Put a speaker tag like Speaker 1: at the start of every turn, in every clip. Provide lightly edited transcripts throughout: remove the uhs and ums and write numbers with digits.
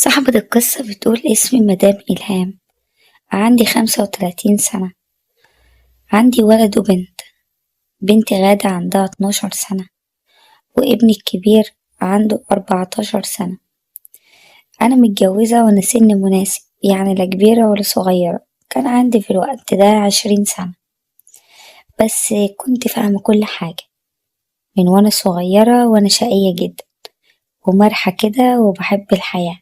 Speaker 1: صاحبة القصة بتقول اسمي مدام إلهام. عندي 35 سنة. عندي ولد وبنت. بنتي غادة عندها 12 سنة، وابني الكبير عنده 14 سنة. أنا متجوزة وأنا سن مناسب، يعني لا كبيرة ولا صغيرة. كان عندي في الوقت ده 20 سنة، بس كنت فاهمة كل حاجة من وأنا صغيرة، وأنا شقية جدا ومرحة كده وبحب الحياة.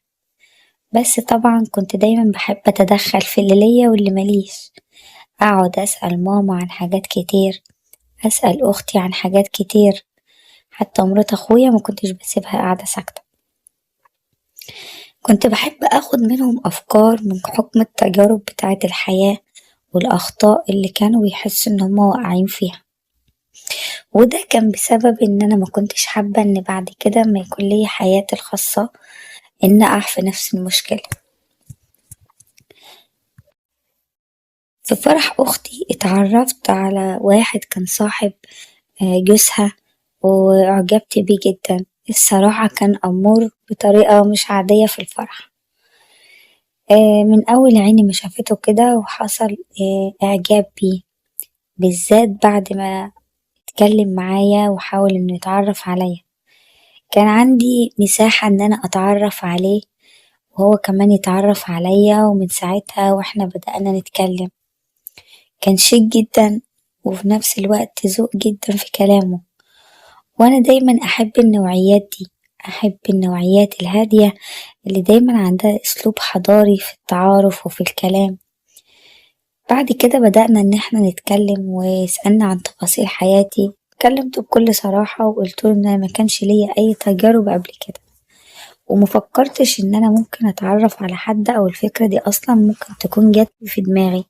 Speaker 1: بس طبعا كنت دايما بحب أتدخل في اللي ليا واللي مليش. أقعد أسأل ماما عن حاجات كتير، أسأل أختي عن حاجات كتير، حتى مرات أخويا ما كنتش بسيبها قاعدة ساكتة. كنت بحب أخد منهم أفكار من حكم التجارب بتاعة الحياة والأخطاء اللي كانوا بيحسوا إن هما واقعين فيها. وده كان بسبب إن أنا ما كنتش حابة إن بعد كده ما يكون ليا حياتي الخاصة إن أقع في نفس المشكلة. في فرح أختي اتعرفت على واحد كان صاحب جوزها، وأعجبت بيه جدا. الصراحة كان أمور بطريقة مش عادية في الفرح. من أول عيني ما شافته كده وحصل إعجاب بيه، بالذات بعد ما اتكلم معايا وحاول إنه يتعرف عليا. كان عندي مساحة إن أنا أتعرف عليه وهو كمان يتعرف عليا، ومن ساعتها واحنا بدأنا نتكلم. كان شيك جدا، وفي نفس الوقت ذوق جدا في كلامه. وأنا دايما أحب النوعيات دي، أحب النوعيات الهادية اللي دايما عندها أسلوب حضاري في التعارف وفي الكلام. بعد كده بدأنا إن احنا نتكلم ويسألنا عن تفاصيل حياتي. كلمته بكل صراحة وقلتله إن أنا مكانش ليا أي تجارب قبل كده، ومفكرتش إن أنا ممكن أتعرف على حد، أو الفكرة دي أصلا ممكن تكون جات في دماغي.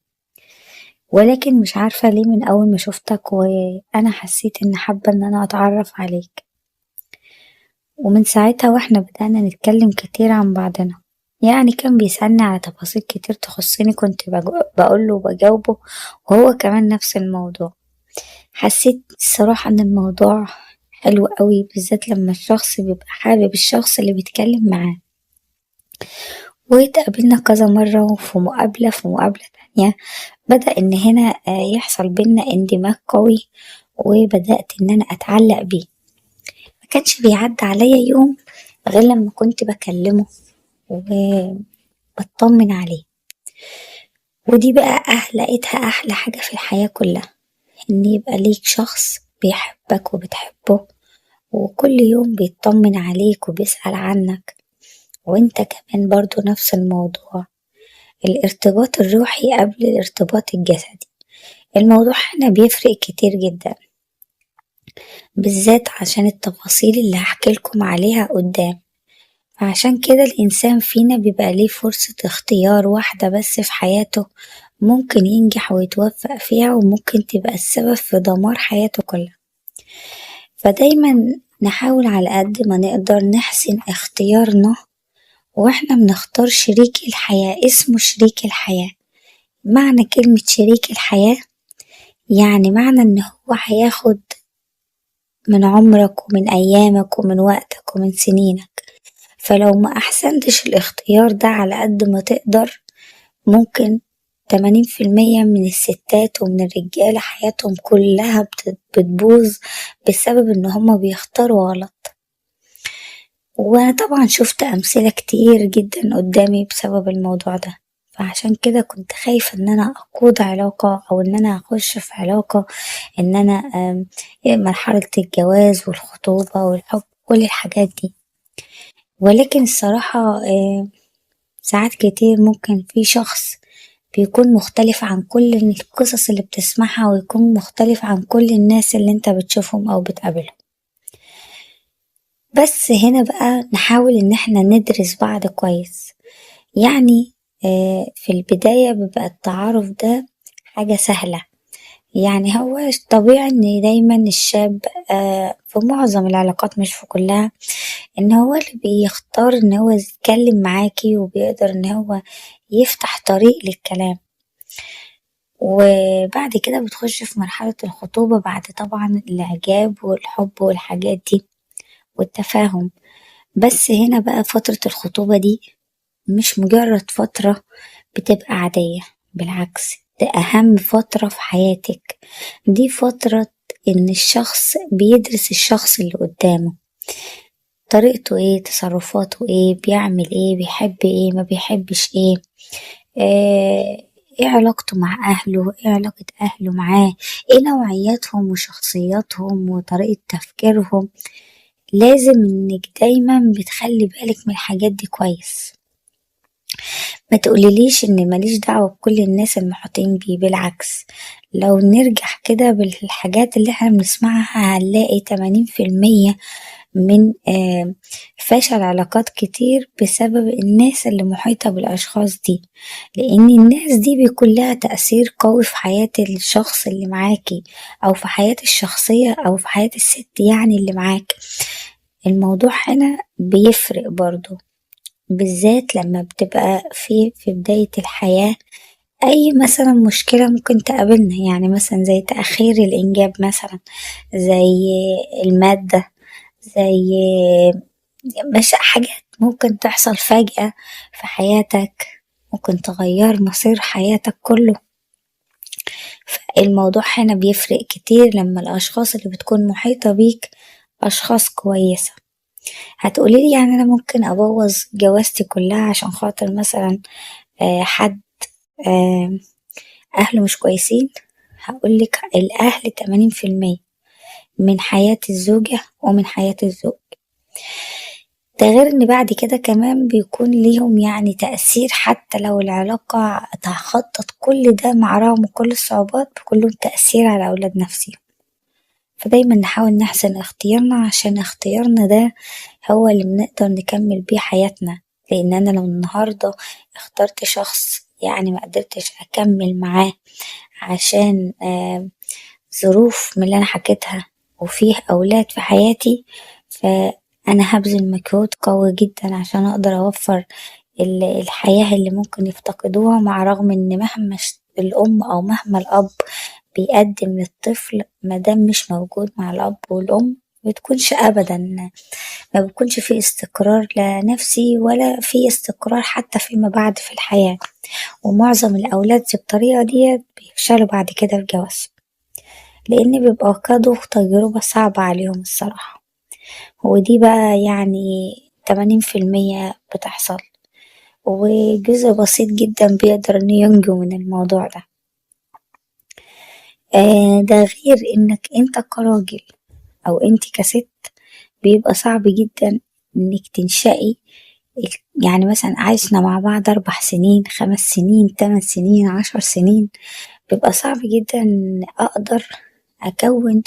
Speaker 1: ولكن مش عارفة ليه من أول ما شفتك وأنا حسيت إن حابة إن أنا أتعرف عليك. ومن ساعتها واحنا بدأنا نتكلم كتير عن بعضنا. يعني كان بيسألني على تفاصيل كتير تخصني، كنت بقوله وبجاوبه، وهو كمان نفس الموضوع. حسيت الصراحة ان الموضوع حلو قوي، بالذات لما الشخص بيبقى حابب الشخص اللي بيتكلم معاه. واتقابلنا كذا مرة، وفي مقابلة تانية بدأ ان هنا يحصل بينا اندماج قوي، وبدأت ان انا اتعلق بيه. ما كانش بيعدي عليا يوم غير لما كنت بكلمه وبطمن عليه. ودي بقى لقيتها أحلى حاجة في الحياة كلها، إن يبقى ليك شخص بيحبك وبتحبه، وكل يوم بيطمن عليك وبيسأل عنك، وانت كمان برضو نفس الموضوع. الارتباط الروحي قبل الارتباط الجسدي، الموضوع هنا بيفرق كتير جدا، بالذات عشان التفاصيل اللي هحكيلكم عليها قدام. فعشان كده الإنسان فينا بيبقى ليه فرصة اختيار واحدة بس في حياته، ممكن ينجح ويتوفق فيها، وممكن تبقى السبب في دمار حياته كلها. فدايما نحاول على قد ما نقدر نحسن اختيارنا، واحنا بنختار شريك الحياة. اسمه شريك الحياة. معنى كلمة شريك الحياة يعني معنى ان هو هياخد من عمرك ومن ايامك ومن وقتك ومن سنينك. فلو ما أحسنتش الاختيار ده على قد ما تقدر، ممكن 80% من الستات ومن الرجالة حياتهم كلها بتبوظ بسبب ان هما بيختاروا غلط. وانا طبعا شفت امثلة كتير جدا قدامي بسبب الموضوع ده. فعشان كده كنت خايفة ان انا اقود علاقة، او ان انا اخش في علاقة، ان انا مرحلة الجواز والخطوبة والحب، كل الحاجات دي. ولكن الصراحة ساعات كتير ممكن في شخص بيكون مختلف عن كل القصص اللي بتسمعها، ويكون مختلف عن كل الناس اللي انت بتشوفهم او بتقابلهم. بس هنا بقى نحاول ان احنا ندرس بعض كويس. يعني في البداية بيبقى التعارف ده حاجة سهلة. يعني هو طبيعي ان دايما الشاب في معظم العلاقات مش في كلها، ان هو اللي بيختار ان هو يتكلم معاكي، وبيقدر ان هو يفتح طريق للكلام. وبعد كده بتخش في مرحلة الخطوبة، بعد طبعا الإعجاب والحب والحاجات دي والتفاهم. بس هنا بقى فترة الخطوبة دي مش مجرد فترة بتبقى عادية، بالعكس ده أهم فترة في حياتك. دي فترة إن الشخص بيدرس الشخص اللي قدامه، طريقته ايه، تصرفاته ايه، بيعمل ايه، بيحب ايه، ما بيحبش ايه، ايه علاقته مع اهله، ايه علاقة اهله معاه، ايه نوعياتهم وشخصياتهم وطريقة تفكيرهم. لازم انك دايما بتخلي بالك من الحاجات دي كويس. ما تقوليليش ان ماليش دعوة بكل الناس المحيطين بيه، بالعكس. لو نرجع كده بالحاجات اللي احنا بنسمعها هنلاقي 80% من فشل علاقات كتير بسبب الناس اللي محيطة بالأشخاص دي، لأن الناس دي بيكون لها تأثير قوي في حياة الشخص اللي معاكي، أو في حياة الشخصية، أو في حياة الست يعني اللي معاك. الموضوع هنا بيفرق برضو، بالذات لما بتبقى في بداية الحياة. أي مثلا مشكلة ممكن تقابلنا، يعني مثلا زي تأخير الإنجاب مثلا، زي المادة، زي مش حاجات ممكن تحصل فجأة في حياتك، ممكن تغير مصير حياتك كله. الموضوع هنا بيفرق كتير لما الأشخاص اللي بتكون محيطة بيك أشخاص كويسة. هتقوليلي يعني أنا ممكن أبوظ جوازتي كلها عشان خاطر مثلا حد آه أهله مش كويسين؟ هقولك الأهل 80% من حياة الزوجة ومن حياة الزوج. ده غير ان بعد كده كمان بيكون ليهم يعني تأثير، حتى لو العلاقة تخطط كل ده مع رغم كل الصعوبات بيكون لهم تأثير على أولاد نفسهم. فدايما نحاول نحسن اختيارنا، عشان اختيارنا ده هو اللي بنقدر نكمل بيه حياتنا. لأن أنا لو النهاردة اخترت شخص يعني ما قدرتش أكمل معاه عشان ظروف من اللي أنا حكيتها وفيه أولاد في حياتي، فأنا هبذل مجهود قوي جدا عشان أقدر أوفر الحياة اللي ممكن يفتقدوها، مع رغم إن مهما الأم أو مهما الأب بيقدم للطفل، مادام مش موجود مع الأب والأم مبتكونش أبدا، ما بيكونش فيه استقرار لا نفسي ولا فيه استقرار حتى فيما بعد في الحياة. ومعظم الأولاد بالطريقة دي بيفشلوا بعد كده في الجواز، لأن بيبقى خدوا تجربة صعبة عليهم الصراحة. ودي بقى يعني 80% بتحصل، وجزء بسيط جدا بيقدر انه ينجو من الموضوع ده. ده غير انك انت كراجل او انت كست، بيبقى صعب جدا انك تنشئي، يعني مثلا عايشنا مع بعض 4 سنين، 5 سنين، 8 سنين، 10 سنين، بيبقى صعب جدا ان اقدر اكون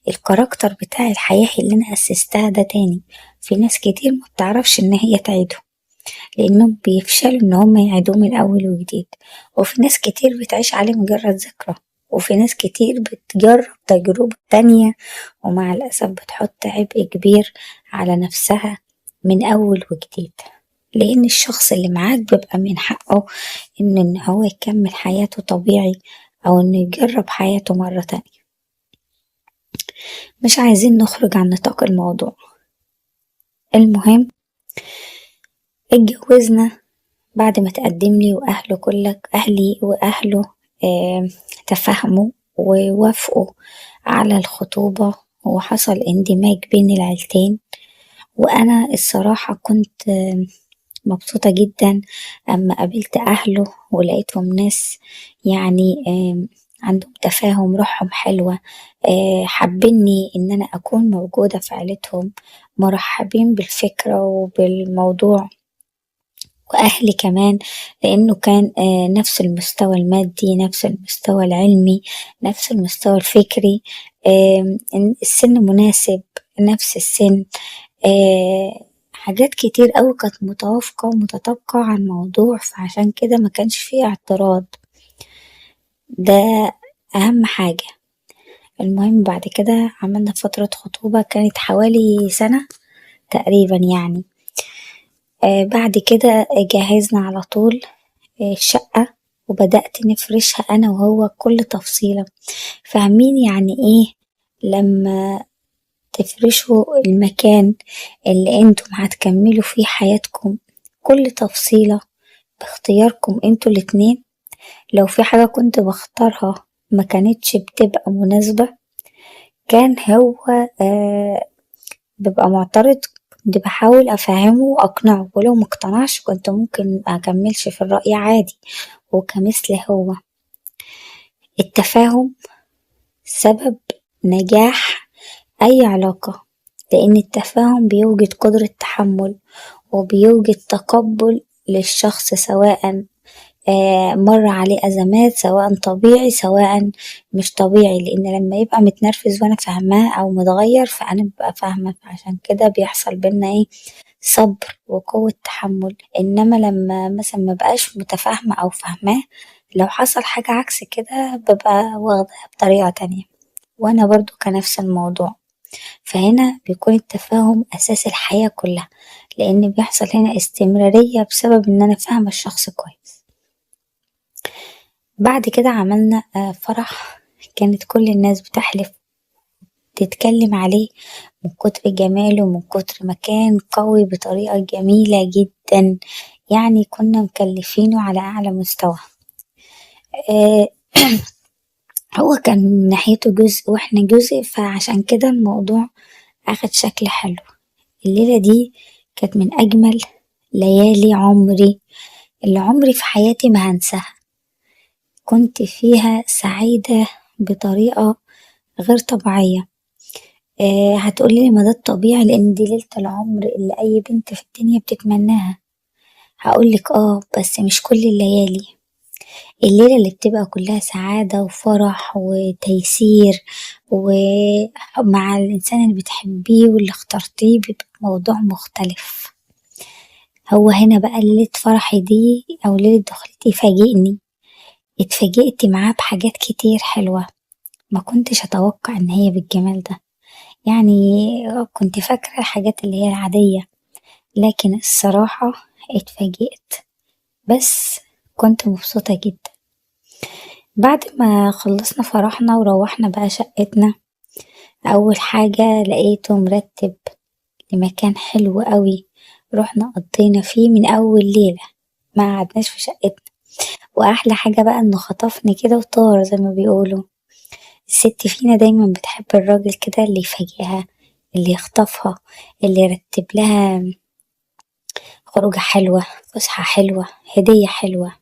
Speaker 1: الكاركتر بتاع الحياة اللي انا اسستها ده تاني. في ناس كتير ما بتعرفش ان هي تعيده، لانهم بيفشلوا ان هم يعيدوه من اول وجديد. وفي ناس كتير بتعيش عليه مجرد ذكرى، وفي ناس كتير بتجرب تجربة تانية ومع الأسف بتحط عبء كبير على نفسها من أول وجديد. لأن الشخص اللي معاك بيبقى من حقه إن هو يكمل حياته طبيعي، أو إنه يجرب حياته مرة تانية. مش عايزين نخرج عن نطاق الموضوع. المهم، اتجوزنا بعد ما تقدم لي وأهله كلك أهلي وأهله تفهموا ووافقوا على الخطوبة، وحصل اندماج بين العيلتين. وأنا الصراحة كنت مبسوطة جدا أما قابلت أهله ولقيتهم ناس يعني عندهم تفاهم، روحهم حلوة، حابيني إن أنا أكون موجودة في عيلتهم، مرحبين بالفكرة وبالموضوع. وأهلي كمان، لأنه كان نفس المستوى المادي، نفس المستوى العلمي، نفس المستوى الفكري، السن مناسب، نفس السن، حاجات كتير أوي كانت متوافقة ومتطابقة عن الموضوع، فعشان كده ما كانش فيه اعتراض. ده أهم حاجة. المهم بعد كده عملنا فترة خطوبة كانت حوالي سنة تقريبا يعني. بعد كده جهزنا على طول الشقة، وبدأت نفرشها أنا وهو كل تفصيلة. فاهمين يعني إيه لما تفرشوا المكان اللي انتم هتكملوا فيه حياتكم، كل تفصيلة باختياركم انتوا الاتنين، لو في حاجة كنت بختارها ما كانتش بتبقى مناسبة، كان هو بيبقى معترض، كنت بحاول أفهمه وأقنعه، ولو مقتنعش كنت ممكن مكملش في الرأي عادي. وكمثل هو التفاهم سبب نجاح أي علاقة، لأن التفاهم بيوجد قدرة تحمل وبيوجد تقبل للشخص، سواء مر عليه أزمات، سواء طبيعي سواء مش طبيعي، لأن لما يبقى متنرفز وأنا فاهماه أو متغير فأنا ببقى فاهمة، فعشان كده بيحصل بينا ايه، صبر وقوة تحمل. إنما لما مثلا مبقاش متفاهمة أو فاهماه، لو حصل حاجة عكس كده ببقى واخداها بطريقة تانية، وأنا برضو كنفس الموضوع. فهنا بيكون التفاهم أساس الحياة كلها، لأن بيحصل هنا استمرارية بسبب إن أنا فاهمة الشخص كويس. بعد كده عملنا فرح، كانت كل الناس بتحلف تتكلم عليه من كتر جماله، من كتر ما كان قوي بطريقة جميلة جدا، يعني كنا مكلفينه على أعلى مستوى. آه، هو كان من ناحيته جزء واحنا جزء، فعشان كده الموضوع أخد شكل حلو. الليلة دي كانت من أجمل ليالي عمري، اللي عمري في حياتي ما هنساها. كنت فيها سعيدة بطريقة غير طبيعية. هتقولي ما ده الطبيعي لأن دي ليلة العمر اللي أي بنت في الدنيا بتتمناها. هقولك بس مش كل الليالي. الليلة اللي بتبقى كلها سعادة وفرح وتيسير ومع الإنسان اللي بتحبيه واللي اخترتيه بيبقى موضوع مختلف. هو هنا بقى ليلة فرحي دي أو ليلة دخلتي فاجئني، اتفاجئت معاه بحاجات كتير حلوة، ما كنتش أتوقع إن هي بالجمال ده. يعني كنت فاكرة الحاجات اللي هي العادية، لكن الصراحة اتفاجئت، بس كنت مبسوطة جدا. بعد ما خلصنا فرحنا وروحنا بقى شقتنا، أول حاجة لقيته مرتب لمكان حلو قوي، رحنا قضينا فيه من أول ليلة، ما قعدناش في شقتنا. وأحلى حاجة بقى إنه خطفني كده وطار زي ما بيقولوا. الست فينا دايما بتحب الراجل كده اللي يفاجئها، اللي يخطفها، اللي يرتب لها خروجة حلوة، فسحة حلوة، هدية حلوة،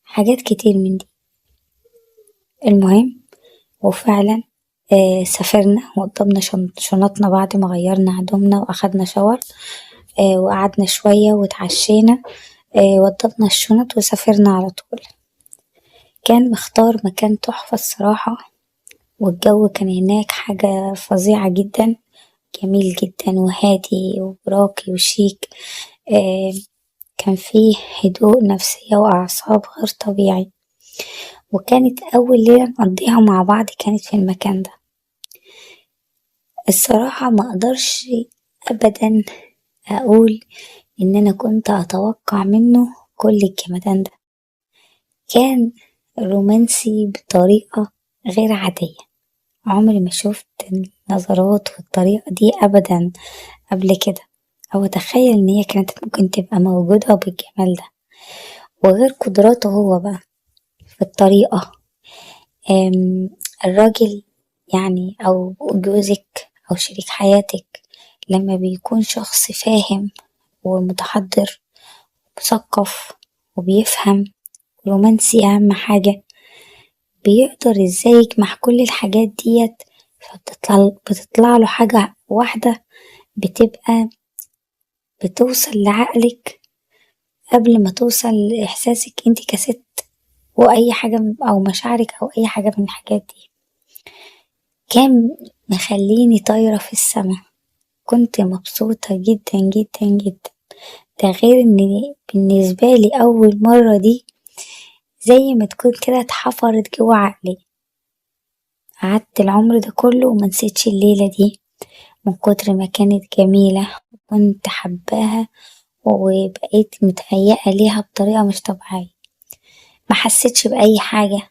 Speaker 1: حاجات كتير من دي. المهم وفعلا سافرنا وضبنا شنطنا بعد ما غيرنا هدومنا واخدنا شاور، وقعدنا شوية واتعشينا، وضبنا الشنط وسافرنا على طول. كان مختار مكان تحفة الصراحة، والجو كان هناك حاجة فظيعة جدا، جميل جدا وهادي وراقي وشيك. كان فيه هدوء نفسية وأعصاب غير طبيعي، وكانت أول ليلة نقضيها مع بعض كانت في المكان ده. الصراحة ما أقدرش أبدا أقول إن أنا كنت أتوقع منه كل الجمدان ده. كان رومانسي بطريقة غير عادية، عمري ما شفت النظرات والطريقة دي أبدا قبل كده، أو أتخيل إن هي كانت ممكن تبقى موجودة بالجمال ده. وغير قدراته هو بقى في الطريقة، الراجل يعني أو جوزك أو شريك حياتك لما بيكون شخص فاهم ومتحضر مثقف وبيفهم، رومانسي أهم حاجة، بيقدر ازاي يجمع كل الحاجات ديت، بتطلع له حاجة واحدة بتبقى بتوصل لعقلك قبل ما توصل لإحساسك انت كست، وأي حاجة أو مشاعرك أو أي حاجة من الحاجات دي. كان مخليني طايرة في السما، كنت مبسوطة جدا جدا جدا. ده غير ان بالنسبة لي أول مرة دي زي ما تكون كده اتحفرت جوا عقلي. قعدت العمر ده كله ومنسيتش الليلة دي من كتر ما كانت جميلة، وكنت حباها وبقيت متهيئة ليها بطريقة مش طبيعية. ما حسيتش بأي حاجة.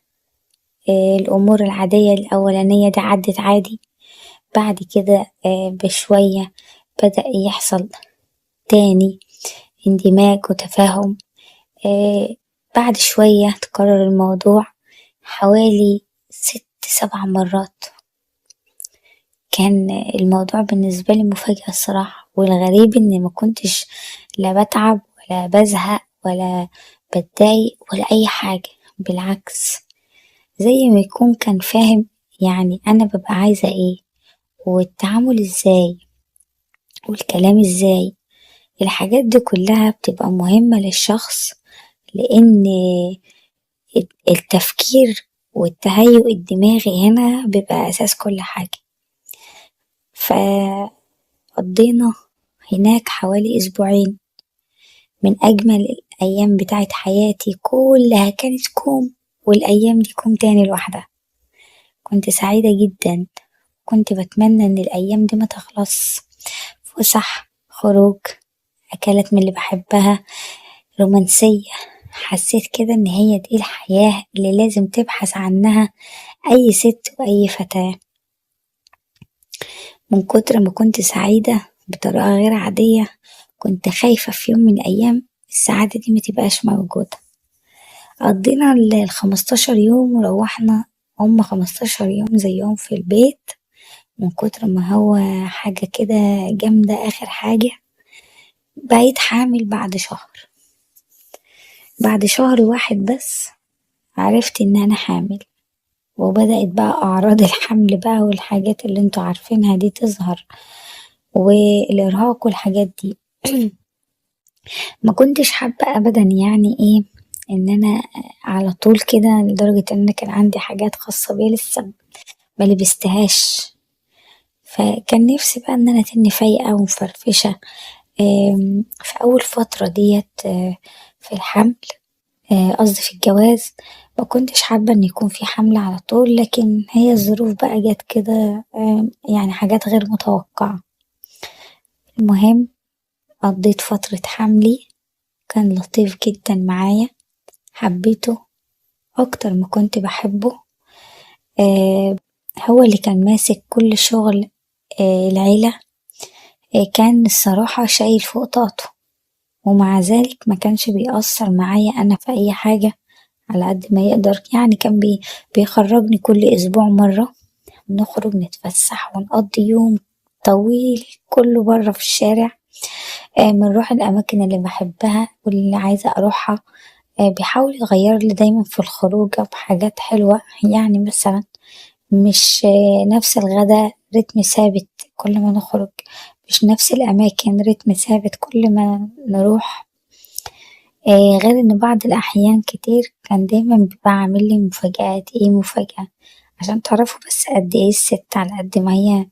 Speaker 1: الأمور العادية الأولانية دي عدت عادي، بعد كده بشوية بدأ يحصل تاني اندماج وتفاهم، آه بعد شوية تكرر الموضوع حوالي 6 7 مرات. كان الموضوع بالنسبة لي مفاجأة الصراحة، والغريب إني ما كنتش لا بتعب ولا بزهق ولا بتضايق ولا أي حاجة، بالعكس زي ما يكون كان فاهم يعني أنا ببقى عايزة إيه والتعامل إزاي والكلام إزاي. الحاجات دي كلها بتبقى مهمة للشخص، لأن التفكير والتهيؤ الدماغي هنا بيبقى أساس كل حاجة. فقضينا هناك حوالي أسبوعين من أجمل الأيام بتاعت حياتي، كلها كانت كوم والأيام دي كوم تاني لوحدها. كنت سعيدة جدا، كنت بتمنى إن الأيام دي ما تخلص. فسح، خروج، أكلات من اللي بحبها، رومانسية. حسيت كده إن هي دي الحياة اللي لازم تبحث عنها أي ست وأي فتاة. من كتر ما كنت سعيدة بطريقة غير عادية كنت خايفة في يوم من الأيام السعادة دي متبقاش موجودة. قضينا 15 يوم وروحنا، هم 15 يوم زيهم في البيت، من كتر ما هو حاجة كده جامدة. آخر حاجة بقيت حامل بعد شهر، بعد شهر واحد بس عرفت إن أنا حامل، وبدأت بقى أعراض الحمل بقى والحاجات اللي انتوا عارفينها دي تظهر، والإرهاق والحاجات دي. ما كنتش حابة أبدا يعني إيه إن أنا على طول كده، لدرجة إن كان عندي حاجات خاصة بيا لسه ما لبستهاش. فكان نفسي بقى إن أنا تاني فايقة ومفرفشة. في أول فترة ديت في الحمل، قصدي في الجواز، ما كنتش حابة إن يكون في حمل على طول، لكن هي الظروف بقى جت كده، يعني حاجات غير متوقعة. المهم قضيت فترة حملي، كان لطيف جدا معايا، حبيته أكتر ما كنت بحبه. هو اللي كان ماسك كل شغل العيلة. كان الصراحة شايل فوق طاقته، ومع ذلك ما كانش بيأثر معايا أنا في أي حاجة على قد ما يقدر. يعني كان بيخرجني كل أسبوع مرة، نخرج نتفسح ونقضي يوم طويل كله برا في الشارع. بنروح الأماكن اللي بحبها واللي عايزة أروحها. بيحاول يغير لي دايما في الخروجة بحاجات حلوة، يعني مثلا مش نفس الغدا رتم ثابت كل ما نخرج، مش نفس الأماكن رتم ثابت كل ما نروح. غير إن بعض الأحيان كتير كان دايما بيبقى عامل لي مفاجآت. ايه مفاجأة؟ عشان تعرفوا بس قد ايه الست على قد ما هي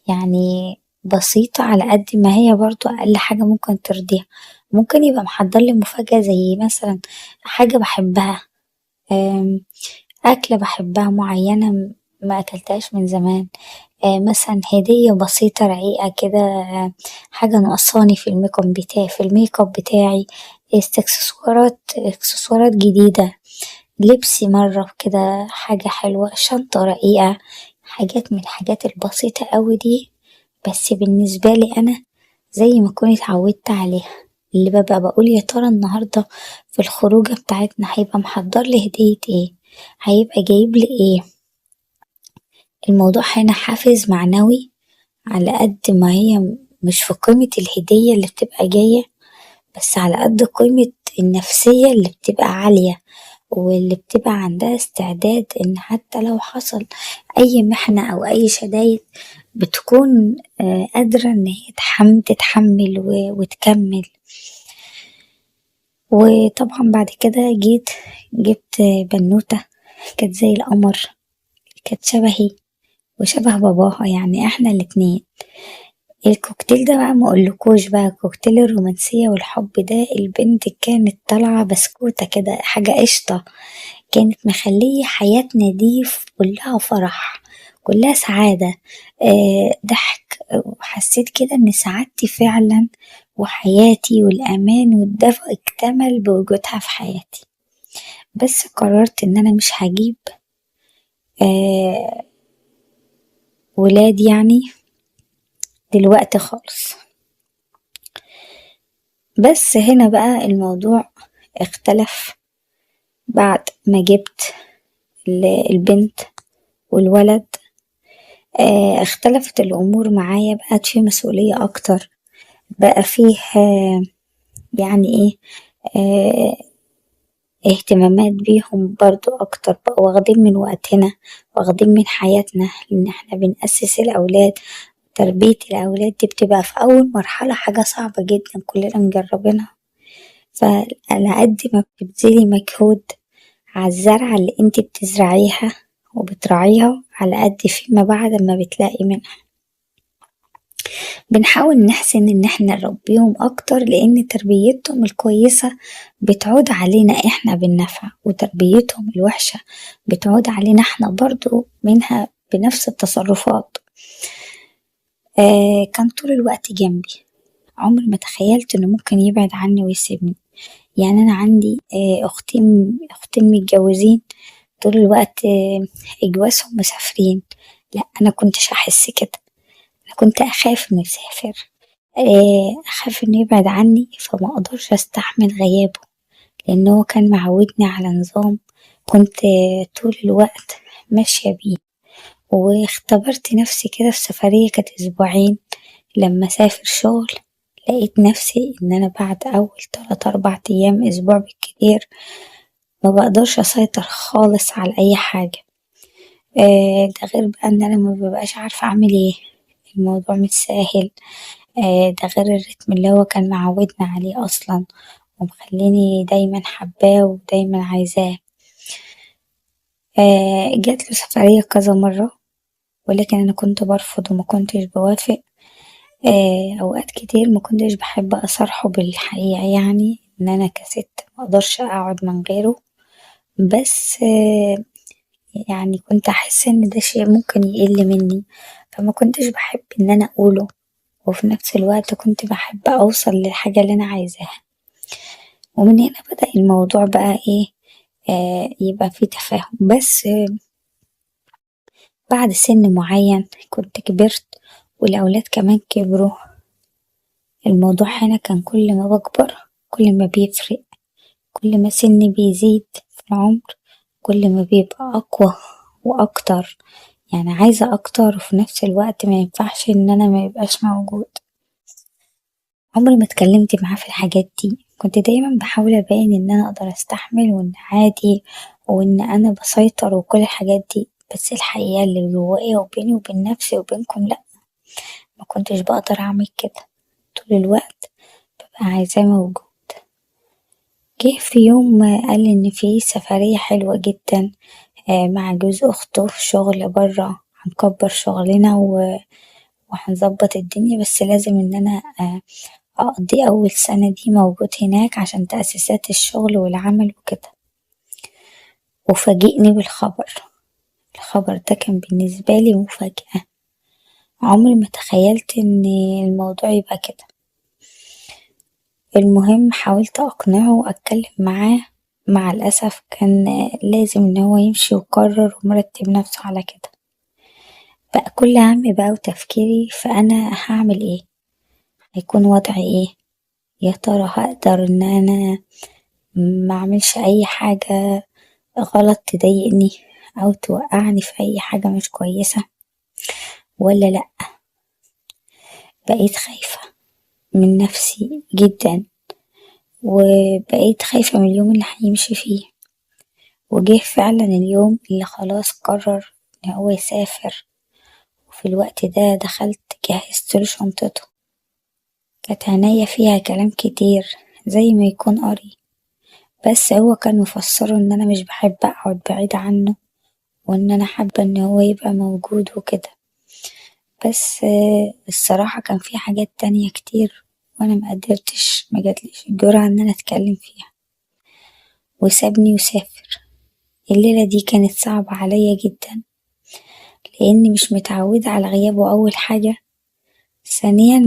Speaker 1: يعني بسيطة، على قد ما هي برضو أقل حاجة ممكن ترضيها. ممكن يبقى محضر لي مفاجأة زي مثلا حاجة بحبها، أكلة بحبها معينة ما أكلتهاش من زمان، مثلا هدية بسيطة رقيقة كده، حاجة ناقصاني في الميك اب بتاعي، اكسسوارات جديدة، لبسي مرة كده حاجة حلوة، شنطة رقيقة. حاجات من الحاجات البسيطة قوي دي، بس بالنسبة لي أنا زي ما كنت اتعودت عليها، اللي ببقى بقول يا ترى النهاردة في الخروجة بتاعتنا هيبقى محضر لي هدية ايه، هيبقى جايب لي ايه. الموضوع هنا حافز معنوي، على قد ما هي مش في قيمة الهدية اللي بتبقى جاية، بس على قد قيمة النفسية اللي بتبقى عالية، واللي بتبقى عندها استعداد ان حتى لو حصل اي محنة او اي شدايد بتكون قادرة ان هي تتحمل وتكمل. وطبعا بعد كده جبت بنوتة كانت زي القمر، كانت شبهي وشبه باباها، يعني احنا الاتنين. الكوكتيل ده بقى ما اقولكوش بقى، كوكتيل الرومانسية والحب ده، البنت كانت طالعة بسكوتة كده، حاجة قشطة، كانت مخلية حياتنا دي كلها فرح، كلها سعادة، ضحك. وحسيت كده ان سعادتي فعلا وحياتي والأمان والدفء اكتمل بوجودها في حياتي. بس قررت ان انا مش هجيب آه ولاد يعني دلوقتي خالص. بس هنا بقى الموضوع اختلف بعد ما جبت البنت والولد. اختلفت الأمور معايا، بقت فيه مسؤولية أكتر، بقى فيه يعني ايه آه اهتمامات بيهم برضو أكتر، بقوا واخدين من وقتنا، واخدين من حياتنا، لأن احنا بنأسس الأولاد. تربية الأولاد دي بتبقى في أول مرحلة حاجة صعبة جدا كلنا مجربينها، فعلى قد ما بتبذلي مجهود على الزرعة اللي انت بتزرعيها وبتراعيها، على قد فيما بعد ما بتلاقي منها. بنحاول نحسن ان احنا نربيهم اكتر، لان تربيتهم الكويسة بتعود علينا احنا بالنفع، وتربيتهم الوحشة بتعود علينا احنا برضو منها بنفس التصرفات. كان طول الوقت جنبي، عمري ما تخيلت انه ممكن يبعد عني ويسيبني. يعني انا عندي اختين متجوزين طول الوقت، جوازهم مسافرين، لا انا كنتش احس كده، انا كنت اخاف انه يسافر، اخاف انه يبعد عني، فما اقدرش استحمل غيابه، لانه هو كان معودني على نظام كنت طول الوقت ماشية بيه. واختبرت نفسي كده في سفرية كانت اسبوعين، لما سافر شغل لقيت نفسي ان انا بعد اول 3 4 ايام، اسبوع بالكتير، ما بقدرش اسيطر خالص على اي حاجة. ده غير بقى ان انا ما ببقاش عارفة اعمل ايه، الموضوع مش سهل. ده غير الريتم اللي هو كان معودنا عليه اصلا، ومخليني دايما حباه ودايما عايزاه. جات له سفرية كذا مرة، ولكن انا كنت برفض وما كنتش بوافق. اوقات كتير ما كنتش بحب اصارحه بالحقيقة، يعني ان انا كست ما اقدرش اقعد من غيره، بس يعني كنت احس ان ده شيء ممكن يقل مني، فما كنتش بحب ان انا اقوله، وفي نفس الوقت كنت بحب اوصل للحاجة اللي انا عايزاها. ومن هنا بدأ الموضوع بقى ايه، يبقى فيه تفاهم، بس بعد سن معين كنت كبرت والأولاد كمان كبروا. الموضوع هنا كان كل ما بكبر كل ما بيفرق، كل ما سني بيزيد في العمر كل ما بيبقى أقوى وأكتر، يعني عايزة أكتر، وفي نفس الوقت ما ينفعش إن أنا ما يبقاش موجود. عمري ما اتكلمت معاه في الحاجات دي، كنت دايما بحاول أبين إن أنا أقدر أستحمل وإن عادي وإن أنا بسيطر وكل الحاجات دي، بس الحقيقة اللي جوايا وبيني وبين نفسي وبينكم لأ، ما كنتش بقدر أعمل كده، طول الوقت ببقى عايزاه موجود. جه في يوم قال إن في سفرية حلوة جدا مع جوز أخته في شغل برا، هنكبر شغلنا وهنظبط الدنيا، بس لازم إن أنا أقضي أول سنة دي موجود هناك عشان تأسيسات الشغل والعمل وكده. وفاجئني بالخبر، الخبر ده كان بالنسبة لي مفاجأة، عمري ما تخيلت إن الموضوع يبقى كده. المهم حاولت أقنعه وأتكلم معاه، مع الأسف كان لازم إن هو يمشي وقرر ومرتب نفسه على كده. بقى كل همي بقى وتفكيري فأنا هعمل ايه، هيكون وضعي ايه، يا ترى هقدر ان انا ما اعملش اي حاجة غلط تضايقني او توقعني في اي حاجة مش كويسة ولا لا. بقيت خايفة من نفسي جدا، وبقيت خايفة من اليوم اللي هيمشي فيه. وجه فعلا اليوم اللي خلاص قرر ان هو يسافر، وفي الوقت ده دخلت جهزت له شنطته، كانت عينيا فيها كلام كتير زي ما يكون قري، بس هو كان مفسره ان انا مش بحب اقعد بعيد عنه، وان انا حابة ان هو يبقى موجود وكده. بس الصراحة كان في حاجات تانية كتير وانا ما جاتليش الجرأة ان انا اتكلم فيها، وسابني وسافر. الليلة دي كانت صعبة عليا جدا، لاني مش متعودة على غيابه اول حاجة، ثانيا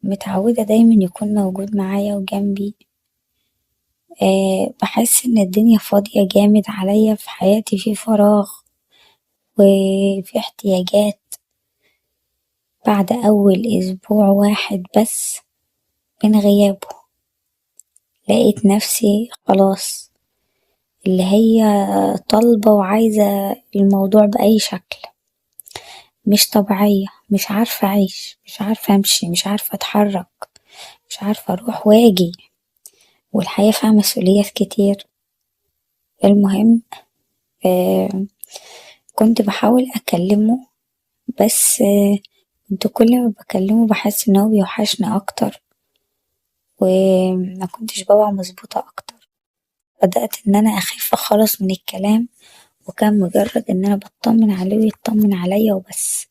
Speaker 1: متعودة دايما يكون موجود معايا وجنبي. بحس ان الدنيا فاضية جامد عليا، في حياتي في فراغ وفي احتياجات بعد اول اسبوع واحد بس من غيابه. لقيت نفسي خلاص اللي هي طالبة وعايزة الموضوع بأي شكل، مش طبيعية، مش عارفة أعيش، مش عارفة أمشي، مش عارفة أتحرك، مش عارفة أروح وأجي، والحياة فيها مسؤوليات كتير. المهم آه كنت بحاول أكلمه، بس كنت كل ما بكلمه بحس إن هو بيوحشني أكتر، وما كنتش ببقى مظبوطة أكتر. بدأت إن أنا أخاف خالص من الكلام، وكان مجرد إن أنا بطمن عليه ويطمن عليا وبس.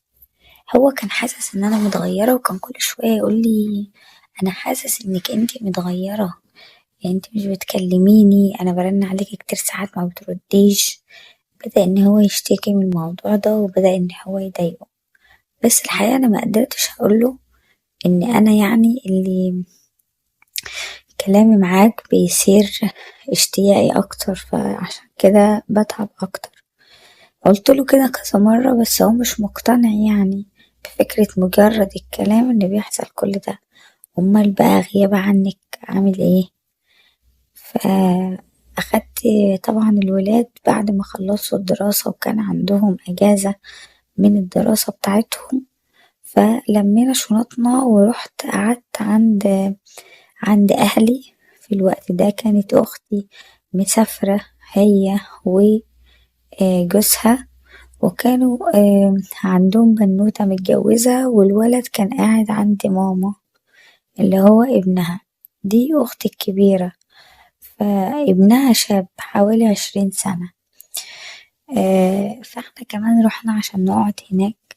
Speaker 1: هو كان حاسس إن أنا متغيرة، وكان كل شوية يقولي أنا حاسس إنك انتي متغيرة، يعني انتي مش بتكلميني، أنا برن عليكي كتير ساعات ما بترديش. بدأ إن هو يشتكي من الموضوع ده، وبدأ إن هو يضايقه. بس الحقيقة أنا ما قدرتش أقوله إن أنا يعني اللي كلامي معاك بيثير اشتياقي أكتر، فعشان كده بتعب أكتر. قلتله كده كذا مرة، بس هو مش مقتنع يعني بفكرة مجرد الكلام إن بيحصل كل ده. أمال بقى غياب عنك عامل ايه؟ فأخدت طبعا الولاد بعد ما خلصوا الدراسة وكان عندهم أجازة من الدراسة بتاعتهم، فلمينا شنطنا ورحت قعدت عند أهلي. في الوقت ده كانت أختي مسافرة هي وجوزها، وكانوا عندهم بنوتة متجوزة، والولد كان قاعد عند ماما اللي هو ابنها. دي أختي الكبيرة، فابنها شاب حوالي 20 سنة. فاحنا كمان رحنا عشان نقعد هناك،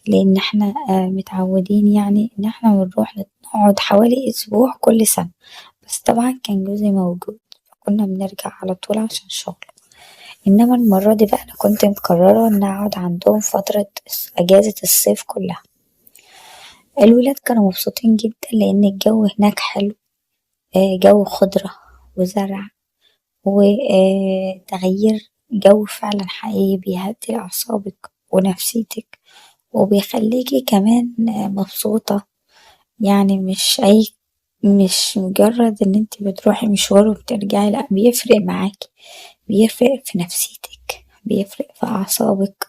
Speaker 1: لأن احنا متعودين يعني إن احنا بنروح نقعد حوالي أسبوع كل سنة. بس طبعا كان جوزي موجود، فكنا بنرجع على طول عشان شغل. إنما المرة دي بقى أنا كنت مقررة إن أقعد عندهم فترة أجازة الصيف كلها. الولاد كانوا مبسوطين جدا لأن الجو هناك حلو، جو خضرة وزرع وتغيير جو فعلا حقيقي بيهدي أعصابك ونفسيتك، وبيخليكي كمان مبسوطة. يعني مش مجرد ان انت بتروحي مشوار وبترجعي، لا، بيفرق معاكي، بيفرق في نفسيتك، بيفرق في أعصابك،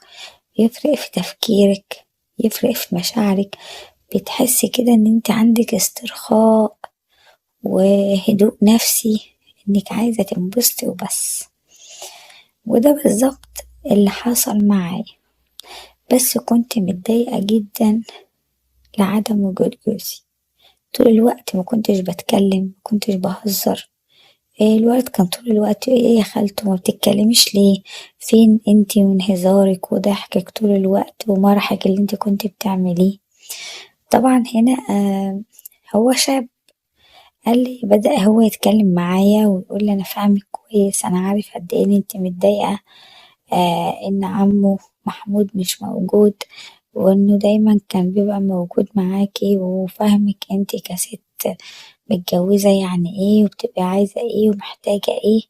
Speaker 1: بيفرق في تفكيرك، بيفرق في مشاعرك. بتحسي كده ان انت عندك استرخاء وهدوء نفسي، انك عايزة تنبسطي وبس. وده بالظبط اللي حصل معايا. بس كنت متضايقة جدا لعدم وجود جوزي. طول الوقت ما كنتش بتكلم، ما كنتش بهزر. الولد كان طول الوقت ايه يا خالته ما بتتكلميش ليه؟ فين انتي من هزارك وضحكك طول الوقت ومرحك اللي انتي كنتي بتعمليه؟ طبعا هنا هو شاب. قال لي، بدأ هو يتكلم معايا ويقول لي انا فاهمك كويس، انا عارف قد ايه ان انتي متضايقة ان عمه محمود مش موجود، وانه دايما كان بيبقى موجود معاكي وفاهمك انتي كست متجوزة يعني ايه، وبتبقي عايزة ايه ومحتاجة ايه.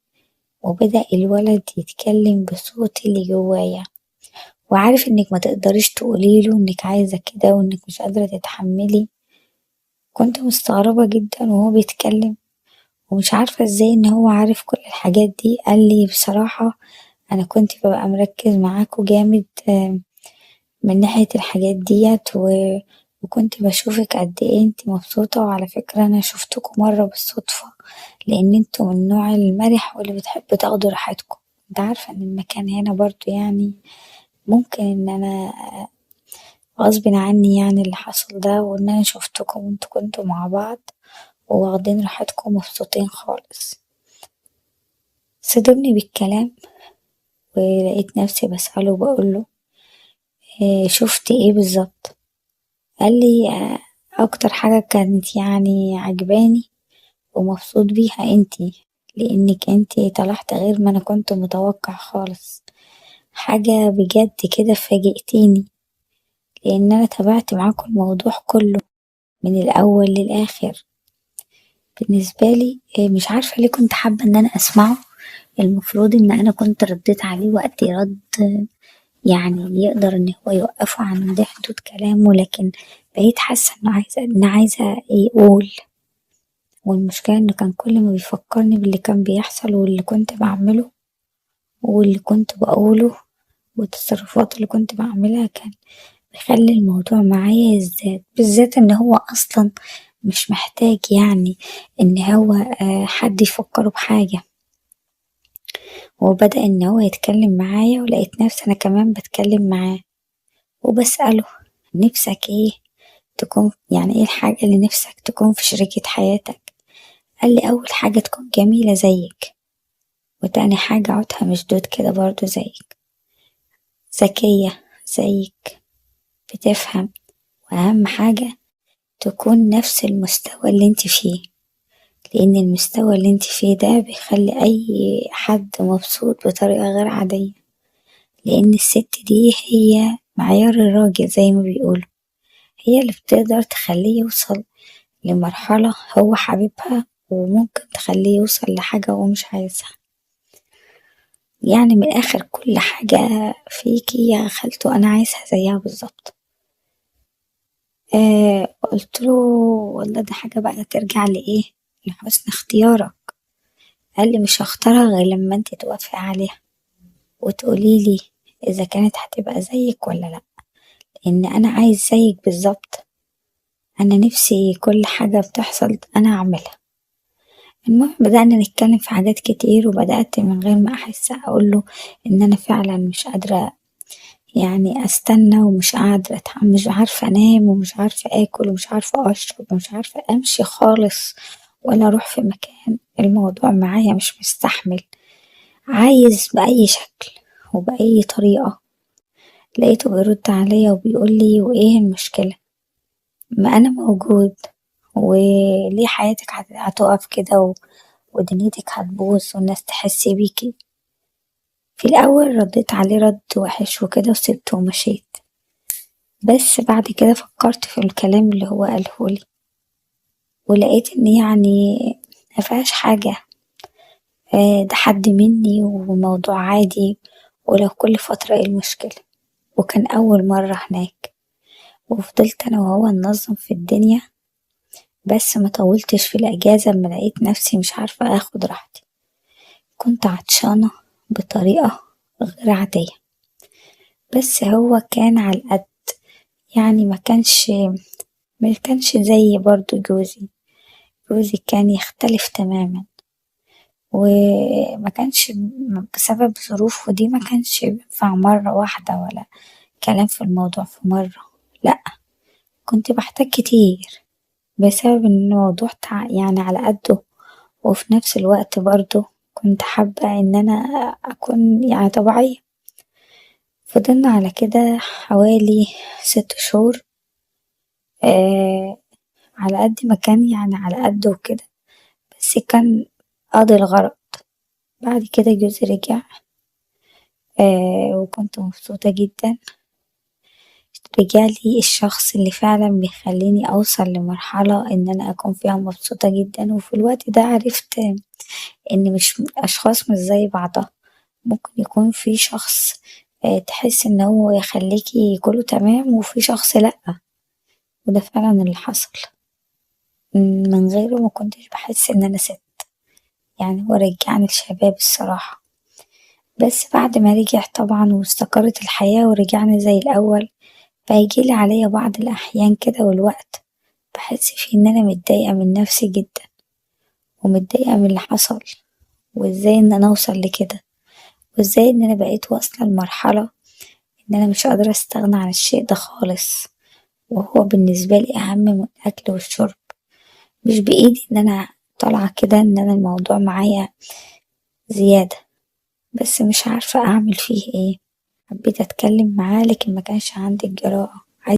Speaker 1: وبدأ الولد يتكلم بصوت اللي جوايا، وعارف انك ما تقدريش تقوليله انك عايزة كده وانك مش قادرة تتحملي. كنت مستغربة جدا وهو بيتكلم، ومش عارفة ازاي ان هو عارف كل الحاجات دي. قال لي بصراحة انا كنت ببقى مركز معاكوا جامد من ناحية الحاجات ديت وكنت بشوفك قد ايه انتي مبسوطة. وعلى فكرة انا شفتكوا مرة بالصدفة، لان انتوا من النوع المرح واللي بتحبوا تاخدوا راحتكم. انت عارفة ان المكان هنا برضو يعني ممكن ان انا غصب عني يعني اللي حصل ده، وان انا شفتكم وانتوا كنتوا مع بعض وواخدين راحتكم مبسوطين خالص. صدمني بالكلام، ولقيت نفسي بسأله وبقوله إيه شفت ايه بالظبط؟ قال لي اكتر حاجة كانت يعني عجباني ومبسوط بيها انتي، لانك انتي طلعت غير ما انا كنت متوقع خالص. حاجة بجد كده فاجئتيني، لان انا تابعت معاكم الموضوع كله من الاول للاخر. بالنسبة لي مش عارفة ليه كنت حابة ان انا اسمعه. المفروض ان انا كنت رديت عليه وقت رد يعني يقدر ان هو يوقفه عند حدود كلامه، لكن بقيت حاسة انه عايزة يقول. والمشكلة إنه كان كل ما بيفكرني باللي كان بيحصل واللي كنت بعمله واللي كنت بقوله والتصرفات اللي كنت بعملها كان بيخلي الموضوع معايا يزداد، بالذات إن هو أصلا مش محتاج يعني إن هو حد يفكره بحاجة. وبدأ إن هو يتكلم معايا ولقيت نفسي أنا كمان بتكلم معاه وبسأله نفسك ايه تكون، يعني ايه الحاجة اللي نفسك تكون في شريكة حياتك؟ قال لي أول حاجة تكون جميلة زيك، وتاني حاجة عودها مشدود كده برضو زيك، ذكية زيك، بتفهم، وأهم حاجة تكون نفس المستوى اللي انت فيه، لأن المستوى اللي انت فيه ده بيخلي أي حد مبسوط بطريقة غير عادية، لأن الست دي هي معيار الراجل زي ما بيقولوا، هي اللي بتقدر تخليه يوصل لمرحلة هو حاببها، وممكن تخليه يوصل لحاجة هو مش عايزها. يعني من الآخر كل حاجة فيكي يا خالته أنا عايزها زيها بالظبط. قلتله والله ده حاجة بقى ترجع لإيه، لحسن اختيارك. قال لي مش هختارها غير لما انت توافقي عليها وتقوليلي إذا كانت هتبقى زيك ولا لأ، لأن أنا عايز زيك بالظبط. أنا نفسي كل حاجة بتحصل أنا أعملها. المهم بدأنا نتكلم في حاجات كتير، وبدأت من غير ما أحس أقوله إن أنا فعلا مش قادرة يعني أستنى، ومش قادرة مش عارفة أنام، ومش عارفة آكل، ومش عارفة أشرب، ومش عارفة أمشي خالص ولا أروح في مكان. الموضوع معايا مش مستحمل، عايز بأي شكل وبأي طريقة. لقيته بيرد عليا وبيقولي وإيه المشكلة، ما أنا موجود، وليه حياتك هتقف كده ودنيتك هتبوظ والناس تحس بيكي؟ في الأول رديت عليه رد وحش وكده وسبته ومشيت، بس بعد كده فكرت في الكلام اللي هو قالهولي، ولقيت ان يعني مفيهاش حاجة. ده حد مني وموضوع عادي، ولو كل فترة ايه المشكلة؟ وكان أول مرة هناك، وفضلت أنا وهو ننظم في الدنيا، بس ما طولتش في الأجازة اما لقيت نفسي مش عارفة اخد راحتي. كنت عطشانة بطريقة غير عادية، بس هو كان على القد، يعني ما كانش زي برضو جوزي كان يختلف تماما، وما كانش بسبب ظروفه دي ما كانش ينفع مرة واحدة ولا كلام في الموضوع في مرة، لأ، كنت بحتاج كتير بسبب ان الموضوع يعني على قده. وفي نفس الوقت برضو كنت حابة ان انا اكون يعني طبيعية. فضلنا على كده حوالي 6 شهور، آه على قد ما كان يعني على قده وكده، بس كان قاضي الغرض. بعد كده جوزي رجع، وكنت مبسوطة جدا. رجالي الشخص اللي فعلا بيخليني أوصل لمرحلة إن أنا أكون فيها مبسوطة جدا. وفي الوقت ده عرفت إن مش أشخاص مش زي بعضها، ممكن يكون في شخص تحس إن هو يخليكي كله تمام، وفي شخص لأ، وده فعلا اللي حصل. من غيره ما كنتش بحس إن أنا ست، يعني هو رجعني لشباب الصراحة. بس بعد ما رجع طبعا واستقرت الحياة ورجعنا زي الأول، فيجيلي عليا بعض الأحيان كده والوقت بحس فيه إن أنا متضايقة من نفسي جدا، ومتضايقة من اللي حصل، وإزاي إن أنا أوصل لكده، وإزاي إن أنا بقيت واصلة لمرحلة إن أنا مش قادرة أستغنى عن الشيء ده خالص، وهو بالنسبة لي أهم من الأكل والشرب. مش بإيدي إن أنا طالعة كده إن أنا الموضوع معايا زيادة، بس مش عارفة أعمل فيه إيه. حبيت أتكلم معاه لكن ما كانش عندي الجرأة.